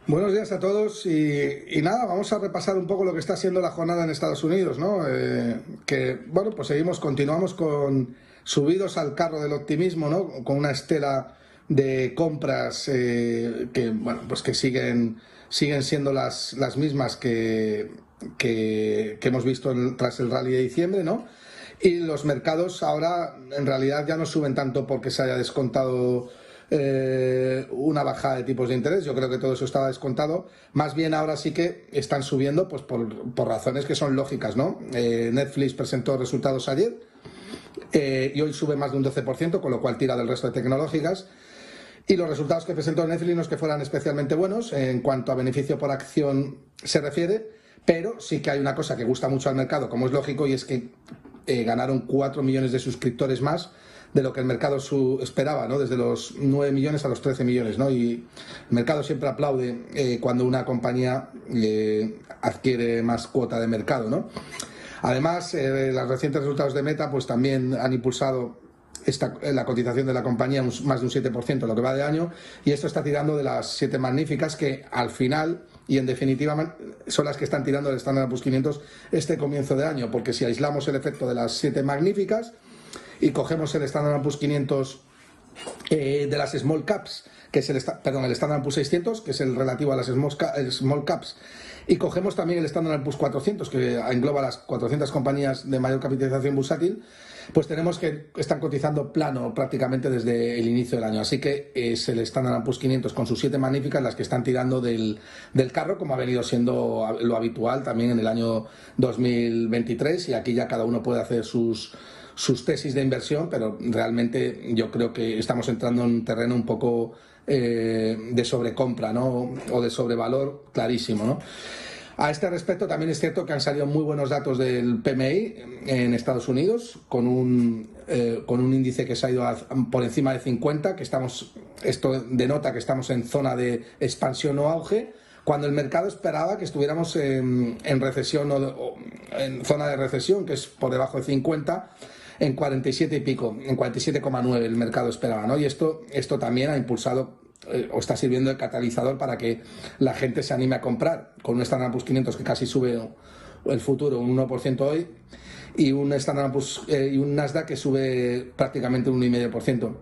Buenos días a todos y nada, vamos a repasar un poco lo que está siendo la jornada en Estados Unidos, ¿no? Bueno, pues continuamos con subidos al carro del optimismo, ¿no? Con una estela de compras bueno, pues que siguen siendo las mismas que hemos visto tras el rally de diciembre, ¿no? Y los mercados ahora en realidad ya no suben tanto porque se haya descontado una bajada de tipos de interés. Yo creo que todo eso estaba descontado. Más bien ahora sí que están subiendo pues por razones que son lógicas, ¿no? Netflix presentó resultados ayer y hoy sube más de un 12%, con lo cual tira del resto de tecnológicas. Y los resultados que presentó Netflix no es que fueran especialmente buenos en cuanto a beneficio por acción se refiere, pero sí que hay una cosa que gusta mucho al mercado, como es lógico, y es que ganaron 4 millones de suscriptores más de lo que el mercado esperaba, ¿no? Desde los 9 millones a los 13 millones, ¿no? Y el mercado siempre aplaude cuando una compañía adquiere más cuota de mercado, ¿no? Además, los recientes resultados de Meta pues también han impulsado la cotización de la compañía más de un 7% lo que va de año, y esto está tirando de las 7 magníficas que al final y en definitiva son las que están tirando del Standard & Poor's 500 este comienzo de año, porque si aislamos el efecto de las 7 magníficas y cogemos el Standard & Poor's 500 de las small caps, que es el Standard & Poor's 600, que es el relativo a las small caps, y cogemos también el Standard & Poor's 400, que engloba las 400 compañías de mayor capitalización bursátil, pues tenemos que están cotizando plano prácticamente desde el inicio del año. Así que es el Standard & Poor's 500 con sus 7 magníficas las que están tirando del carro, como ha venido siendo lo habitual también en el año 2023, y aquí ya cada uno puede hacer sus tesis de inversión, pero realmente yo creo que estamos entrando en un terreno un poco de sobrecompra, ¿no? O de sobrevalor clarísimo, ¿no? A este respecto también es cierto que han salido muy buenos datos del PMI en Estados Unidos, con un índice que se ha ido por encima de 50, esto denota que estamos en zona de expansión o auge, cuando el mercado esperaba que estuviéramos en recesión o en zona de recesión, que es por debajo de 50, en 47 y pico, en 47,9 el mercado esperaba, ¿no? Y esto también ha impulsado o está sirviendo de catalizador para que la gente se anime a comprar, con un Standard & Poor's 500 que casi sube el futuro un 1% hoy, y un Standard & Poor's y un Nasdaq que sube prácticamente un 1,5%.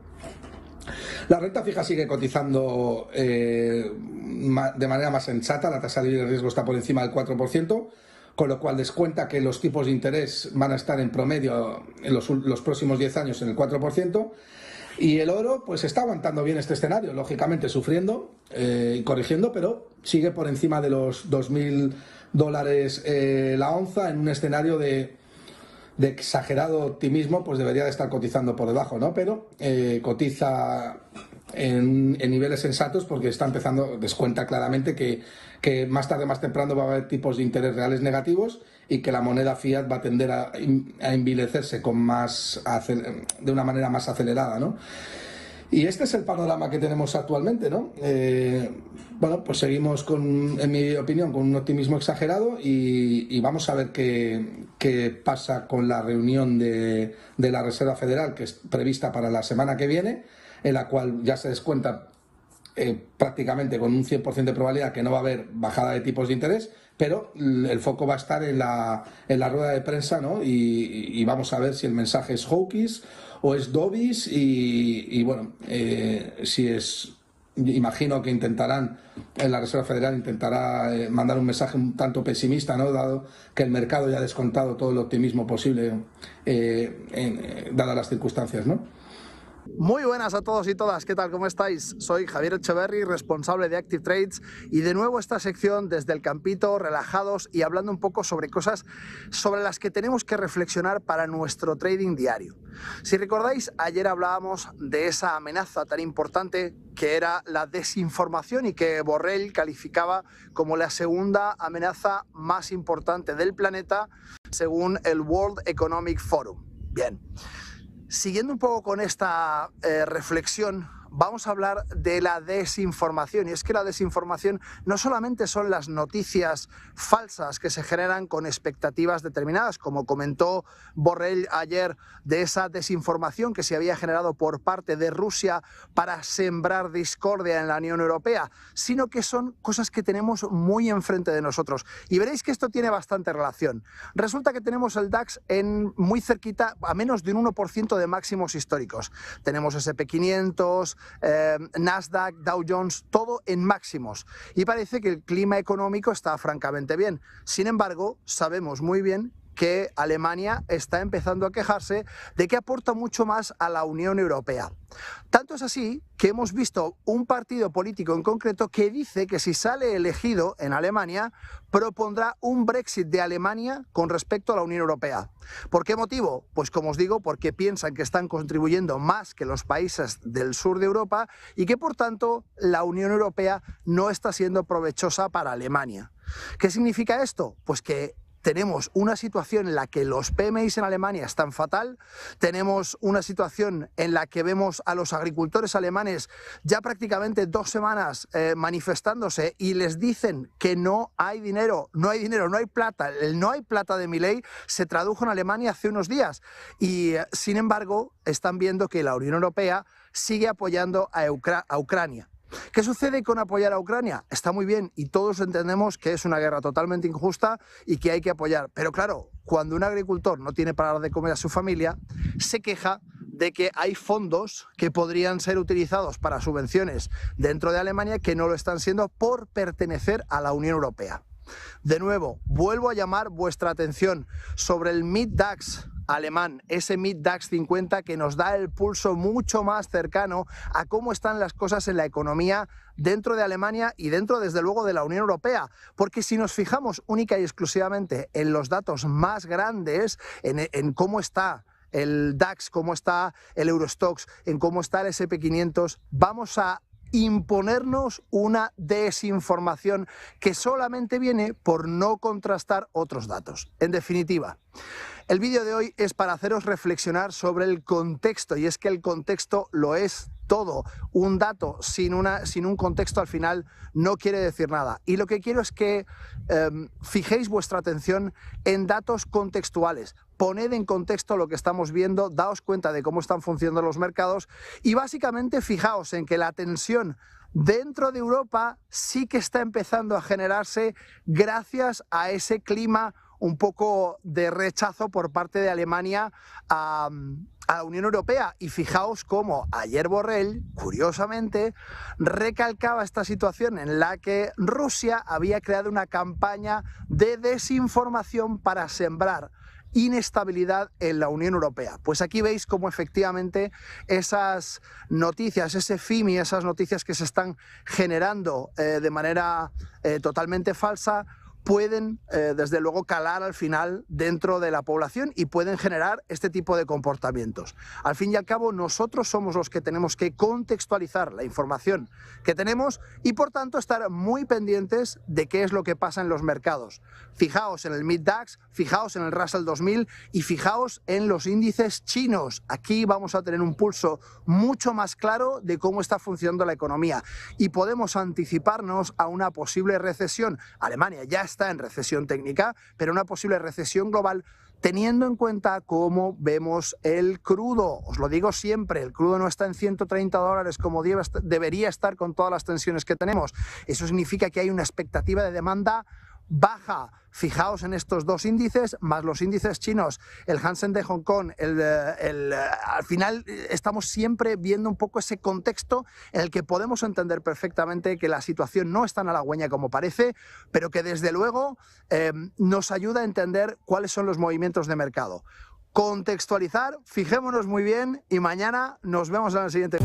La renta fija sigue cotizando de manera más sensata, la tasa libre de riesgo está por encima del 4%, con lo cual descuenta que los tipos de interés van a estar en promedio en los próximos 10 años en el 4%, y el oro pues está aguantando bien este escenario, lógicamente sufriendo y corrigiendo, pero sigue por encima de los $2.000 la onza, en un escenario de exagerado optimismo, pues debería de estar cotizando por debajo, ¿no? Pero cotiza en niveles sensatos porque está empezando, descuenta claramente que más tarde más temprano va a haber tipos de interés reales negativos y que la moneda fiat va a tender a envilecerse de una manera más acelerada, ¿no? Y este es el panorama que tenemos actualmente, ¿no? Bueno, pues seguimos en mi opinión, con un optimismo exagerado y vamos a ver qué pasa con la reunión de la Reserva Federal, que es prevista para la semana que viene, en la cual ya se descuenta prácticamente con un 100% de probabilidad que no va a haber bajada de tipos de interés, pero el foco va a estar en la rueda de prensa, ¿no? Y vamos a ver si el mensaje es hawkish o es dovish y bueno, si es... Imagino que la Reserva Federal intentará mandar un mensaje un tanto pesimista, ¿no? Dado que el mercado ya ha descontado todo el optimismo posible dadas las circunstancias, ¿no? Muy buenas a todos y todas, ¿qué tal? ¿Cómo estáis? Soy Javier Echeverry, responsable de Active Trades, y de nuevo esta sección desde el campito, relajados y hablando un poco sobre cosas sobre las que tenemos que reflexionar para nuestro trading diario. Si recordáis, ayer hablábamos de esa amenaza tan importante que era la desinformación y que Borrell calificaba como la segunda amenaza más importante del planeta según el World Economic Forum. Bien. Siguiendo un poco con esta reflexión, vamos a hablar de la desinformación. Y es que la desinformación no solamente son las noticias falsas que se generan con expectativas determinadas, como comentó Borrell ayer, de esa desinformación que se había generado por parte de Rusia para sembrar discordia en la Unión Europea, sino que son cosas que tenemos muy enfrente de nosotros. Y veréis que esto tiene bastante relación. Resulta que tenemos el DAX muy cerquita, a menos de un 1% de máximos históricos. Tenemos S&P 500, Nasdaq, Dow Jones, todo en máximos. Y parece que el clima económico está francamente bien. Sin embargo, sabemos muy bien que Alemania está empezando a quejarse de que aporta mucho más a la Unión Europea. Tanto es así que hemos visto un partido político en concreto que dice que si sale elegido en Alemania, propondrá un Brexit de Alemania con respecto a la Unión Europea. ¿Por qué motivo? Pues como os digo, porque piensan que están contribuyendo más que los países del sur de Europa y que por tanto la Unión Europea no está siendo provechosa para Alemania. ¿Qué significa esto? Pues que tenemos una situación en la que los PMIs en Alemania están fatal, tenemos una situación en la que vemos a los agricultores alemanes ya prácticamente 2 semanas manifestándose y les dicen que no hay dinero, no hay plata. El no hay plata de Milei se tradujo en Alemania hace unos días y sin embargo están viendo que la Unión Europea sigue apoyando a Ucrania. ¿Qué sucede con apoyar a Ucrania? Está muy bien y todos entendemos que es una guerra totalmente injusta y que hay que apoyar. Pero claro, cuando un agricultor no tiene para dar de comer a su familia, se queja de que hay fondos que podrían ser utilizados para subvenciones dentro de Alemania que no lo están siendo por pertenecer a la Unión Europea. De nuevo, vuelvo a llamar vuestra atención sobre el MIT-DAX alemán, ese MIT-DAX 50 que nos da el pulso mucho más cercano a cómo están las cosas en la economía dentro de Alemania y dentro, desde luego, de la Unión Europea. Porque si nos fijamos única y exclusivamente en los datos más grandes, en cómo está el DAX, cómo está el Eurostoxx, en cómo está el S&P 500, vamos a imponernos una desinformación que solamente viene por no contrastar otros datos. En definitiva, el vídeo de hoy es para haceros reflexionar sobre el contexto, y es que el contexto lo es todo. Un dato sin un contexto al final no quiere decir nada. Y lo que quiero es que fijéis vuestra atención en datos contextuales. Poned en contexto lo que estamos viendo, daos cuenta de cómo están funcionando los mercados y básicamente fijaos en que la tensión dentro de Europa sí que está empezando a generarse gracias a ese clima un poco de rechazo por parte de Alemania a la Unión Europea. Y fijaos cómo ayer Borrell, curiosamente, recalcaba esta situación en la que Rusia había creado una campaña de desinformación para sembrar inestabilidad en la Unión Europea. Pues aquí veis cómo efectivamente esas noticias, ese FIMI, esas noticias que se están generando de manera totalmente falsa, pueden, desde luego, calar al final dentro de la población y pueden generar este tipo de comportamientos. Al fin y al cabo, nosotros somos los que tenemos que contextualizar la información que tenemos y, por tanto, estar muy pendientes de qué es lo que pasa en los mercados. Fijaos en el MIT-DAX, fijaos en el Russell 2000 y fijaos en los índices chinos. Aquí vamos a tener un pulso mucho más claro de cómo está funcionando la economía y podemos anticiparnos a una posible recesión. Alemania ya está en recesión técnica, pero una posible recesión global, teniendo en cuenta cómo vemos el crudo. Os lo digo siempre, el crudo no está en $130 como debería estar con todas las tensiones que tenemos. Eso significa que hay una expectativa de demanda baja. Fijaos en estos dos índices, más los índices chinos, el Hansen de Hong Kong, al final estamos siempre viendo un poco ese contexto en el que podemos entender perfectamente que la situación no es tan halagüeña como parece, pero que desde luego nos ayuda a entender cuáles son los movimientos de mercado. Contextualizar, fijémonos muy bien y mañana nos vemos en el siguiente.